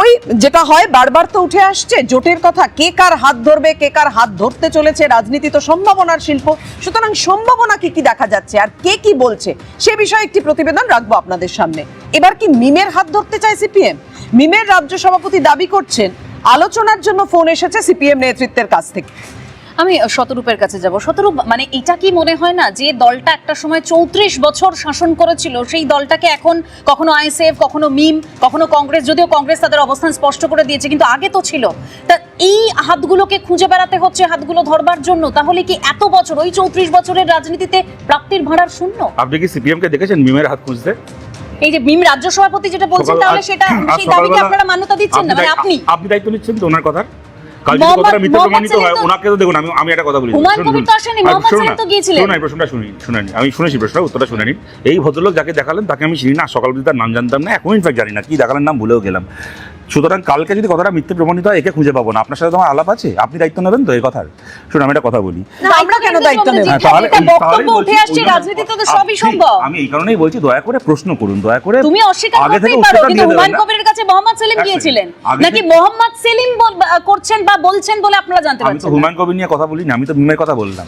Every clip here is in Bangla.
ওই যেটা হয় বারবার তো উঠে আসছে জোটের কথা, কে কার হাত ধরবে, কে কার হাত ধরতে চলেছে। রাজনীতি তো সম্ভাবনার শিল্প, সুতরাং সম্ভাবনা কি কি দেখা যাচ্ছে আর কে কি বলছে সে বিষয়ে একটি প্রতিবেদন রাখবো আপনাদের সামনে। এবার কি মিমের হাত ধরতে চায় সিপিএম? মিমের রাজ্য সভাপতি দাবি করছেন আলোচনার জন্য ফোন এসেছে সিপিএম নেতৃত্বের কাছ থেকে। আমি শতরূপের কাছে যাব। শতরূপ, মানে এটা কি মনে হয় না যে দলটা একটা সময় 34 বছর শাসন করেছিল, সেই দলটাকে এখন কখনো আইএসএফ, কখনো মিম, কখনো কংগ্রেস, যদিও কংগ্রেস তাদের অবস্থান স্পষ্ট করে দিয়েছে, কিন্তু আগে তো ছিল, তা এই হাতগুলোকে খুঁজে বেড়াতে হচ্ছে হাতগুলো ধরবার জন্য। তাহলে কি এত বছর ওই 34 বছরের রাজনীতিতে প্রাপ্তির ভাড়ার শূন্য? আপনি কি সিপিএম কে দেখেছেন মিমের হাত খুঁজতে? এই যে মিম রাজ্য সভাপতি যেটা বলছেন, তাহলে সেটা সেই দাবিকে আপনারা মান্যতা দিচ্ছেন না? মানে আপনি দায়িত্ব নিচ্ছেন তো ওনার কথা? কাল যদি কথাটা মিথ্যা প্রমাণিত হয়, ওনাকে তো দেখুন, আমি একটা কথা বলি, হুমায়ুন কবির তো আসেনি, মোহাম্মদ সেলিম তো গিয়েছিলেন। শুনুন, এই প্রশ্নটা শুনানি, আমি শুনেছি প্রশ্নটা, উত্তরটা শুনে নিন। এই ভদ্রলোক যাকে দেখালেন তাকে আমি চিনি না, সকাল অবধি তার নাম জানতাম না, এখন ইনফ্যাক্ট জানি না কি দেখালেন, নাম ভুলেও গেলাম। সুতরাং কালকে যদি কথাটা মিথ্যে প্রমাণিত হয়, একে খুঁজে পাবো না। আপনার সাথে তোমার আলাপ আছে, আপনি দায়িত্ব নেবেন তো এই কথার? শুনুন, আমি একটা কথা বলি, আমরা কেন দায়িত্ব নেব? বক্তব্য উঠে আসছে, রাজনীতিতে তো সবই সম্ভব। আমি এই কারণেই বলছি, দয়া করে প্রশ্ন করুন, দয়া করে। তুমি অস্বীকার করতেই পারো, কিন্তু হুমায়ুন কবিরের কাছে মোহাম্মদ সেলিম গিয়েছিলেন নাকি মোহাম্মদ সেলিম করছেন বা বলছেন বলে আপনারা জানতে পারছেন? আমি তো হুমায়ুন কবির নিয়ে কথা বলিনি, আমি তো মিমের কথা বললাম।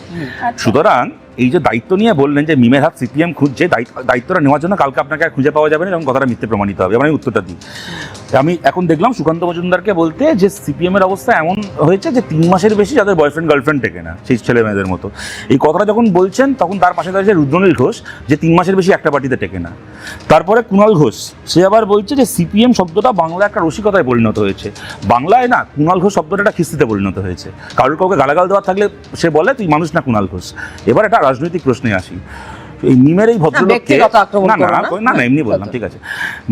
সুতরাং এই যে দায়িত্ব নিয়ে বললেন যে মিমের হাত সিপিএম খুঁজছে, দায়িত্বটা নেওয়ার জন্য কালকে আপনাকে আর খুঁজে পাওয়া যাবে না, এবং কথাটা মিথ্যে প্রমাণিত হবে। আমি উত্তরটা দিই। আমি এখন দেখলাম সুকান্ত মজুমদারকে বলতে যে সিপিএম এর অবস্থা এমন হয়েছে যে 3 মাসের বেশি যাদের বয়ফ্রেন্ড গার্লফ্রেন্ড টেকে না, সেই ছেলে মেয়েদের মতো। এই কথাটা যখন বলছেন তখন তার পাশে দাঁড়িয়েছে রুদ্রনীল ঘোষ, যে 3 মাসের বেশি একটা পার্টিতে টেকে না। তারপরে কুণাল ঘোষ, সে আবার বলছে যে সিপিএম শব্দটা বাংলায় একটা রসিকতায় পরিণত হয়েছে। বাংলায় না, কুণাল ঘোষ শব্দটা একটা খিস্তিতে পরিণত হয়েছে। কারোর কাউকে গালাগাল দেওয়ার থাকলে সে বলে তুই মানুষ না কুণাল ঘোষ। এবার একটা রাজনৈতিক প্রশ্নে আসি। এই মিমের এই ভদ্রলোককে, না এমনি বললাম, ঠিক আছে,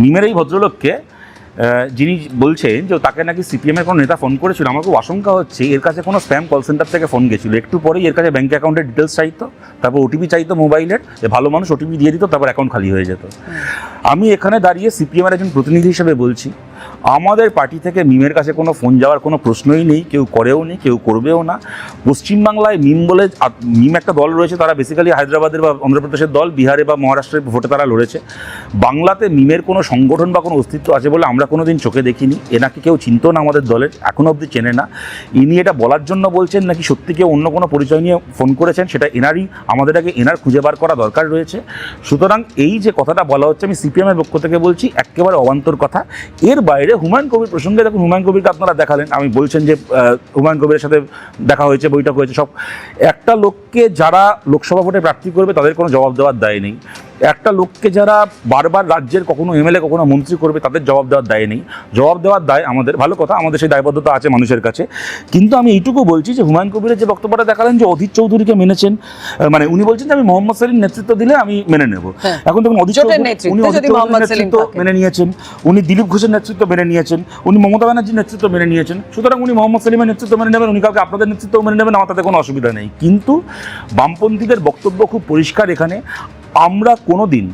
মিমের এই ভদ্রলোককে যিনি বলছেন যে তাকে নাকি সিপিএম এর কোনো নেতা ফোন করেছিল, আমার খুব আশঙ্কা হচ্ছে এর কাছে কোনো স্প্যাম কল সেন্টার থেকে ফোন গেছিল। একটু পরেই এর কাছে ব্যাঙ্ক অ্যাকাউন্টের ডিটেলস চাইতো, তারপর ওটিপি চাইতো মোবাইলের, ভালো মানুষ ওটিপি দিয়ে দিত, তারপর অ্যাকাউন্ট খালি হয়ে যেত। আমি এখানে দাঁড়িয়ে সিপিএম এর একজন প্রতিনিধি হিসেবে বলছি, আমাদের পার্টি থেকে মিমের কাছে কোনো ফোন যাওয়ার কোনো প্রশ্নই নেই, কেউ করেও নেই, কেউ করবেও না। পশ্চিমবাংলায় মিম বলে মিম একটা দল রয়েছে, তারা বেসিক্যালি হায়দ্রাবাদের বা অন্ধ্রপ্রদেশের দল, বিহারে বা মহারাষ্ট্রের ভোটে তারা লড়েছে। বাংলাতে মিমের কোনো সংগঠন বা কোনো অস্তিত্ব আছে বলে আমরা কোনো দিন চোখে দেখিনি। এনাকে কেউ চিনতো না আমাদের দলের, এখনও অবধি চেনে না। ইনি এটা বলার জন্য বলছেন নাকি সত্যি কেউ অন্য কোনো পরিচয় নিয়ে ফোন করেছেন, সেটা এনারই, আমাদের আগে এনার খুঁজে বার করা দরকার রয়েছে। সুতরাং এই যে কথাটা বলা হচ্ছে, আমি সিপিএমের পক্ষ থেকে বলছি, একেবারে অবান্তর কথা। এর বাইরে হুমায়ুন কবির প্রসঙ্গে দেখুন, হুমায়ুন কবিরকে আপনারা দেখালেন, আমি বলছেন যে হুমায়ুন কবিরের সাথে দেখা হয়েছে, বৈঠক হয়েছে, সব। একটা লোককে যারা লোকসভা ভোটে প্রার্থী করবে তাদের কোনো জবাব দেওয়ার দায় নেই। একটা লোককে যারা বারবার রাজ্যের কখনো এমএলএ কখনো মন্ত্রী করবে তাদের জবাব দেওয়ার দায় নেই। জবাব দেওয়ার দায় আমাদের, ভালো কথা, আমাদের সেই দায়বদ্ধতা আছে মানুষের কাছে। কিন্তু আমি এইটুকু বলছি যে হুমায়ুন কবিরের যে বক্তব্যটা দেখালেন যে অধীর চৌধুরীকে মেনেছেন, মানে উনি বলছেন যে আমি মোহাম্মদ সেলিম নেতৃত্ব দিলে আমি মেনে নেব। এখন দেখুন, অধীর চৌধুরীর নেতৃত্ব মেনে নিয়েছেন, উনি দিলীপ ঘোষের নেতৃত্ব মেনে নিয়েছেন, উনি মমতা ব্যানার্জির নেতৃত্ব মেনে নিয়েছেন। সুতরাং উনি মোহাম্মদ সেলিমের নেতৃত্ব মেনে নেবেন, উনি কাউকে আপনাদের নেতৃত্ব মেনে নেবেন, আমার তাতে কোনো অসুবিধা নেই। কিন্তু বামপন্থীদের বক্তব্য খুব পরিষ্কার এখানে, আমরা কোনো দিন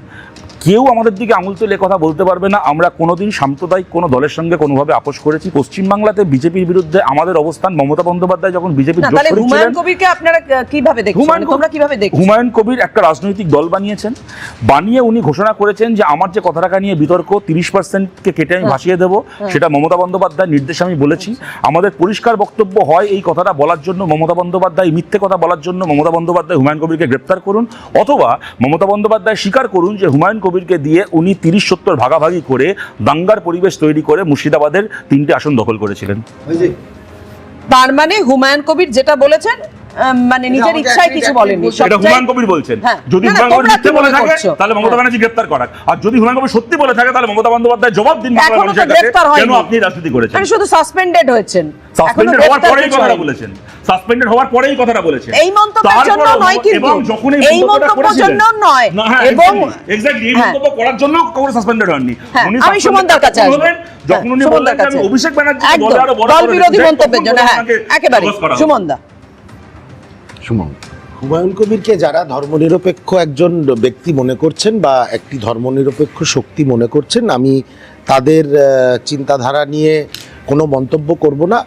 কেউ আমাদের দিকে আঙুল তুলে কথা বলতে পারবে না আমরা কোনোদিন সাম্প্রদায়িক কোনো দলের সঙ্গে কোনোভাবে আপোষ করেছি। পশ্চিমবাংলাতে বিজেপির বিরুদ্ধে আমাদের অবস্থান, মমতা বন্দ্যোপাধ্যায় যখন বিজেপির জোট করেছিলেন, হুমায়ুন কবিরকে আপনারা কিভাবে দেখছেন, তোমরা কিভাবে দেখছো? হুমায়ুন কবির একটা রাজনৈতিক দল বানিয়েছেন, বানিয়ে উনি ঘোষণা করেছেন যে আমার যে কথা রাখা নিয়ে বিতর্ক 30%কে কেটে আমি ভাসিয়ে দেবো, সেটা মমতা বন্দ্যোপাধ্যায়ের নির্দেশে আমি বলেছি। আমাদের পরিষ্কার বক্তব্য হয় এই কথাটা বলার জন্য মমতা বন্দ্যোপাধ্যায়, মিথ্যে কথা বলার জন্য মমতা বন্দ্যোপাধ্যায় হুমায়ুন কবিরকে গ্রেপ্তার করুন, অথবা মমতা বন্দ্যোপাধ্যায় স্বীকার করুন যে হুমায়ুন কবিরকে দিয়ে উনি 30-70 ভাগাভাগি করে দাঙ্গার পরিবেশ তৈরি করে মুর্শিদাবাদের 3টে আসন দখল করেছিলেন। তার মানে হুমায়ুন কবির যেটা বলেছেন, মানে নিজের ইচ্ছায় কিছু বলেননি, এটা হুমায়ুন কবির বলছেন। যদি হুমায়ুন কবির মিথ্যে বলে থাকে তাহলে মমতা ব্যানার্জি গ্রেফতার করাক, আর যদি হুমায়ুন কবির সত্যি বলে থাকে তাহলে মমতা বন্দ্যোপাধ্যায় জবাব দিন কেন আপনি রাজনীতি করেছেন। শুধু সাসপেন্ডেড হয়েছেন, সাসপেন্ডেড হওয়ার পরেই কথাটা বলেছেন, সাসপেন্ডেড হওয়ার পরেই কথাটা বলেছেন। এই মন্তব্যের জন্য নয়, কিন্তু এই মন্তব্যের জন্য নয়, এবং এক্স্যাক্টলি এই মন্তব্য করার জন্য কখনো সাসপেন্ডেড হননি। উনি আমি সুমনদার কাছে আসব, যখন উনি বললেন আমি অভিষেক ব্যানার্জি দলে আরো বড় দল বিরোধী মন্তব্যের জন্য, হ্যাঁ একেবারে সুমনদা। হুমায়ুন কবিরকে যারা ধর্মনিরপেক্ষ একজন ব্যক্তি মনে করছেন বা একটি ধর্মনিরপেক্ষ শক্তি মনে করছেন, আমি তাদের চিন্তাধারা নিয়ে কোনো মন্তব্য করব না।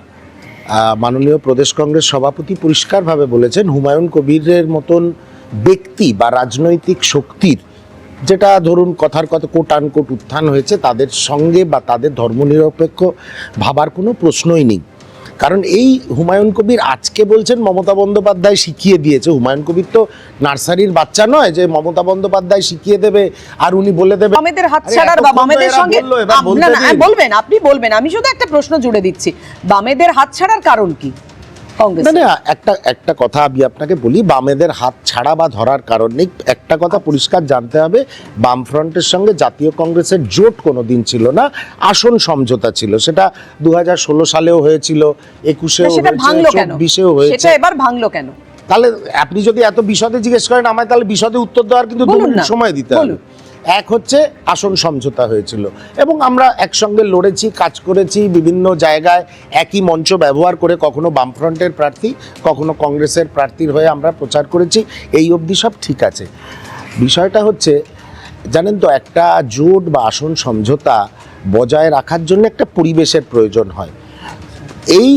মাননীয় প্রদেশ কংগ্রেস সভাপতি পরিষ্কারভাবে বলেছেন হুমায়ুন কবিরের মতন ব্যক্তি বা রাজনৈতিক শক্তির যেটা ধরুন কথার কথা কোট আনকোট উত্থান হয়েছে, তাদের সঙ্গে বা তাদের ধর্মনিরপেক্ষ ভাবার কোনো প্রশ্নই নেই। কারণ এই হুমায়ুন কবির আজকে বলছেন মমতা বন্দ্যোপাধ্যায় শিখিয়ে দিয়েছে। হুমায়ুন কবির তো নার্সারির বাচ্চা নয় যে মমতা বন্দ্যোপাধ্যায় শিখিয়ে দেবে আর উনি বলে দেবে। বামেদের হাতছাড়ার বা বামেদের সঙ্গে না না বলবেন, আপনি বলবেন, আমি শুধু একটা প্রশ্ন জুড়ে দিচ্ছি, বামেদের হাতছাড়ার কারণ কি? কংগ্রেস না একটা কথা আমি আপনাকে বলি, বামেদের হাত ছাড়া বা ধরার কারণ নেই। একটা কথা পরিষ্কার জানতে হবে, বামফ্রন্টের সঙ্গে জাতীয় কংগ্রেসের জোট কোনোদিন ছিল না, আসন সমঝোতা ছিল। সেটা 2016 সালেও হয়েছিল, 21-এও সেটা ভাঙলো হয়েছে, কেন? 24-এও হয়েছে। সেটা এবার ভাঙলো কেন? তাহলে আপনি যদি এত বিশদে জিজ্ঞেস করেন আমায়, তাহলে বিশদে উত্তর দেওয়ার কিন্তু 2 বলুন মিনিট না, সময় দিতে হবে। বলুন। এক হচ্ছে আসন সমঝোতা হয়েছিল এবং আমরা একসঙ্গে লড়েছি, কাজ করেছি বিভিন্ন জায়গায়, একই মঞ্চ ব্যবহার করে, কখনো বামফ্রন্টের প্রার্থী কখনো কংগ্রেসের প্রার্থীর হয়ে আমরা প্রচার করেছি, এই অবধি সব ঠিক আছে। বিষয়টা হচ্ছে জানেন তো, একটা জোট বা আসন সমঝোতা বজায় রাখার জন্য একটা পরিবেশের প্রয়োজন হয়। এই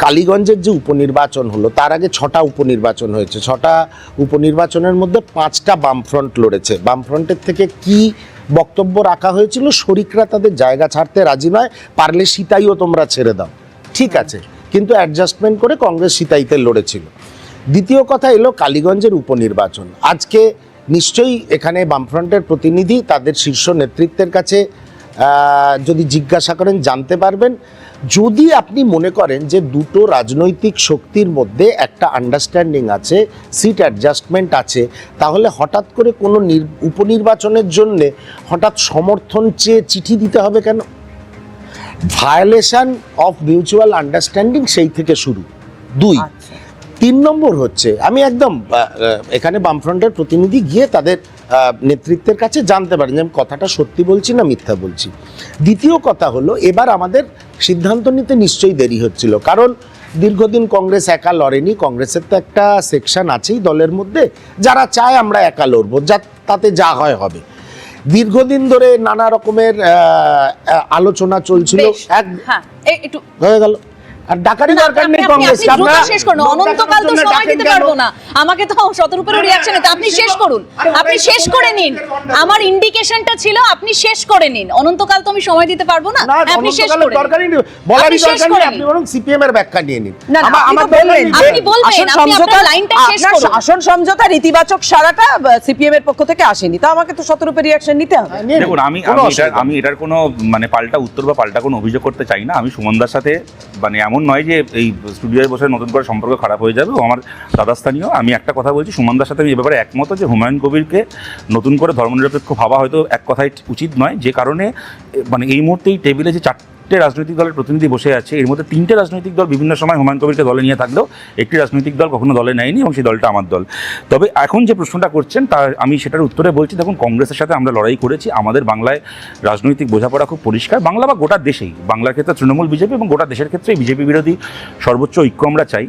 কালীগঞ্জের যে উপনির্বাচন হলো, তার আগে 6টা উপনির্বাচন হয়েছে। 6টা উপনির্বাচনের মধ্যে 5টা বামফ্রন্ট লড়েছে। বামফ্রন্টের থেকে কি বক্তব্য রাখা হয়েছিল? শরিকরা তাদের জায়গা ছাড়তে রাজি নয়, পারলে সিতাইও তোমরা ছেড়ে দাও, ঠিক আছে, কিন্তু অ্যাডজাস্টমেন্ট করে কংগ্রেস সিতাইতে লড়েছিল। দ্বিতীয় কথা এলো কালীগঞ্জের উপনির্বাচন। আজকে নিশ্চয়ই এখানে বামফ্রন্টের প্রতিনিধি তাদের শীর্ষ নেতৃত্বের কাছে যদি জিজ্ঞাসা করেন জানতে পারবেন। যদি আপনি মনে করেন যে দুটো রাজনৈতিক শক্তির মধ্যে একটা আন্ডারস্ট্যান্ডিং আছে, সিট অ্যাডজাস্টমেন্ট আছে, তাহলে হঠাৎ করে কোনো উপনির্বাচনের জন্যে হঠাৎ সমর্থন চেয়ে চিঠি দিতে হবে কেন? ভায়োলেশন অফ মিউচুয়াল আন্ডারস্ট্যান্ডিং সেই থেকে শুরু। 2, 3 নম্বর হচ্ছে, আমি একদম এখানে বামফ্রন্টের প্রতিনিধি গিয়ে তাদের নেতৃত্বের কাছে জানতে পারেন যে আমি কথাটা সত্যি বলছি না মিথ্যা বলছি। দ্বিতীয় কথা হলো, এবার আমাদের সিদ্ধান্ত নিতে নিশ্চয়ই দেরি হচ্ছিল, কারণ দীর্ঘদিন কংগ্রেস একা লড়েনি। কংগ্রেসের তো একটা সেকশন আছেই দলের মধ্যে যারা চায় আমরা একা লড়বো, তাতে যা হয় হবে। দীর্ঘদিন ধরে নানা রকমের আলোচনা চলছিল, একটু হয়ে গেল। আর ডাকারি দরকার নেই কংগ্রেসকে, আপনারা শেষ করুন, অনন্তকাল তো সময় দিতে পারবো না, আমাকে তো শতরূপের রিঅ্যাকশন আছে, আপনি শেষ করুন, আপনি শেষ করে নিন, আমার ইন্ডিকেশনটা ছিল আপনি শেষ করে নিন, অনন্তকাল তো আমি সময় দিতে পারবো না, আপনি শেষ করে দরকারই নেই, বলারই দরকার নেই, আপনি বরং সিপিএম এর ব্যাখ্যা নিয়ে নিন। আমার বললেন, আপনি বলবেন, আপনি আপনার লাইনটা শেষ করুন। আসন সমঝোতার ইতিবাচক সারাটা সিপিএম এর পক্ষ থেকে আসেনি, তো আমাকে তো শতরূপের রিঅ্যাকশন নিতে হবে। দেখুন, আমি এটার কোনো মানে পাল্টা উত্তর বা পাল্টা কোনো অভিযোগ করতে চাই না। আমি সুমনদার সাথে মানে এমন নয় যে এই স্টুডিওয় বসে নতুন করে সম্পর্ক খারাপ হয়ে যাবে, ও আমার দাদাস্থানীয়। আমি একটা কথা বলছি, সুমনদার সাথে আমি এ ব্যাপারে একমত যে হুমায়ুন কবিরকে নতুন করে ধর্মনিরপেক্ষ ভাবা হয়তো এক কথায় উচিত নয়, যে কারণে মানে এই মুহূর্তে এই টেবিলে যে 4টে রাজনৈতিক দলের প্রতিনিধি বসে আছে, এর মধ্যে 3টে রাজনৈতিক দল বিভিন্ন সময় হুমায়ুন কবিরকে দলে নিয়ে থাকলেও একটি রাজনৈতিক দল কখনো দলে নেয়নি, এবং সেই দলটা আমার দল। তবে এখন যে প্রশ্নটা করছেন তার আমি সেটার উত্তরে বলছি, দেখুন, কংগ্রেসের সাথে আমরা লড়াই করেছি। আমাদের বাংলায় রাজনৈতিক বোঝাপড়া খুব পরিষ্কার, বাংলা বা গোটা দেশেই, বাংলার ক্ষেত্রে তৃণমূল বিজেপি এবং গোটা দেশের ক্ষেত্রে বিজেপি বিরোধী সর্বোচ্চ ঐক্য আমরা চাই।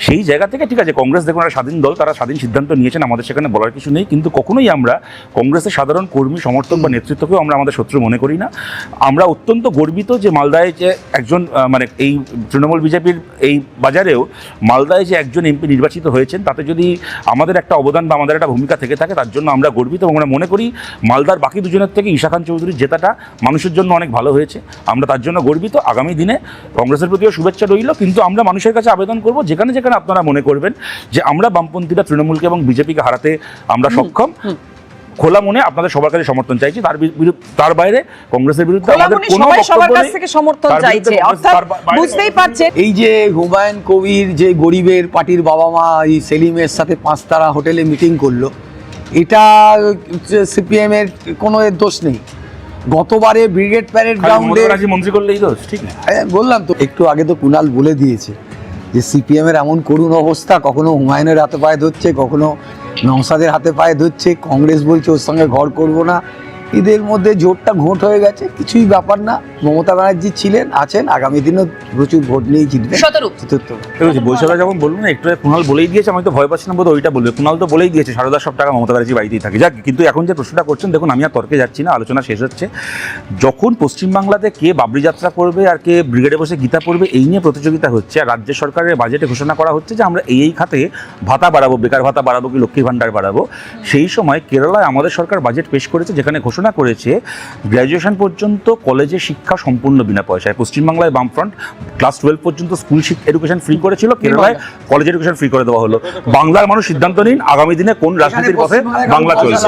সেই জায়গা থেকে ঠিক আছে, কংগ্রেস দেখুন একটা স্বাধীন দল, তারা স্বাধীন সিদ্ধান্ত নিয়েছেন, আমাদের সেখানে বলার কিছু নেই, কিন্তু কখনোই আমরা কংগ্রেসের সাধারণ কর্মী সমর্থক বা নেতৃত্বকেও আমরা আমাদের শত্রু মনে করি না। আমরা অত্যন্ত গর্বিত যে মালদায় যে একজন মানে এই তৃণমূল বিজেপির এই বাজারেও মালদায় যে একজন এমপি নির্বাচিত হয়েছেন, তাতে যদি আমাদের একটা অবদান বা আমাদের একটা ভূমিকা থেকে থাকে, তার জন্য আমরা গর্বিত। এবং আমরা মনে করি মালদার বাকি দুজনের থেকে ঈশা খান চৌধুরীর জেতাটা মানুষের জন্য অনেক ভালো হয়েছে, আমরা তার জন্য গর্বিত। আগামী দিনে কংগ্রেসের প্রতিও শুভেচ্ছা রইল, কিন্তু আমরা মানুষের কাছে আবেদন করব, যেখানে যেখানে আপনারা মনে করবেন যে আমরা বামপন্থীরা তৃণমূলকে এবং বিজেপিকে হারাতে আমরা সক্ষম, খোলা মনে আপনাদের সবার কাছে সমর্থন চাইছি। তার বাইরে কংগ্রেসের বিরুদ্ধে আমাদের কোনো সবার বক্তব্য কাছ নেই। থেকে সমর্থন চাইছে, অর্থাৎ বুঝতেই পারছেন এই যে হুমায়ুন কবির যে গরিবের পার্টির বাবা মা এই সেলিমের সাথে 5 তারা হোটেলে মিটিং করলো, এটা সিপিএম এর কোনো দোষ নেই। গতবারে ব্রিগেড প্যারেড গ্রাউন্ডে মন্ত্রী করলেই দোষ, ঠিক না? বললাম তো একটু আগে, তো কুণাল বলে দিয়েছে যে সিপিএম এর এমন করুণ অবস্থা, কখনো হুমায়ুনের হাতে পায়ে ধরছে, কখনো নওশাদের হাতে পায়ে ধরছে, কংগ্রেস বলছে ওর সঙ্গে ঘর করবো না, এদের মধ্যে জোটটা ঘোট হয়ে গেছে, কিছুই ব্যাপার না। মমতা ব্যানার্জি ছিলেন, আছেন, আগামী দিনও প্রচুর ভোট নিয়েই জিতবে। শতরূপ। চতুর্থ বৈশাখা যখন বললো না একটু কুণাল বলেই দিয়েছে, আমি তো ভয় পাচ্ছি না বোধ ওইটা বলবে। কুণাল তো বলেই দিয়েছে সারদা সব টাকা মমতা ব্যানার্জি বাড়িতেই থাকে। যাক, কিন্তু এখন যে প্রশ্নটা করছেন, দেখুন আমি আর তর্কে যাচ্ছি না, আলোচনা শেষ হচ্ছে। যখন পশ্চিমবাংলাতে কে বাবরি যাত্রা করবে আর কে ব্রিগেডে বসে গীতা পড়বে এই নিয়ে প্রতিযোগিতা হচ্ছে, আর রাজ্য সরকারের বাজেটে ঘোষণা করা হচ্ছে যে আমরা এই খাতে ভাতা বাড়াবো, বেকার ভাতা বাড়াবো কি লক্ষ্মীর ভাণ্ডার বাড়াবো। সেই সময় কেরালায় আমাদের সরকার বাজেট পেশ করেছে, যেখানে ঘোষণা করেছে গ্র্যাজুয়েশন পর্যন্ত কলেজে শিক্ষা সম্পূর্ণ বিনা পয়সায়। পশ্চিমবাংলায় বামফ্রন্ট ক্লাস 12 পর্যন্ত স্কুল এডুকেশন ফ্রি করেছিল, কেরালায় কলেজ এডুকেশন ফ্রি করে দেওয়া হলো। বাংলার মানুষ সিদ্ধান্ত নিন আগামী দিনে কোন রাজনীতির পথে বাংলা চলছে।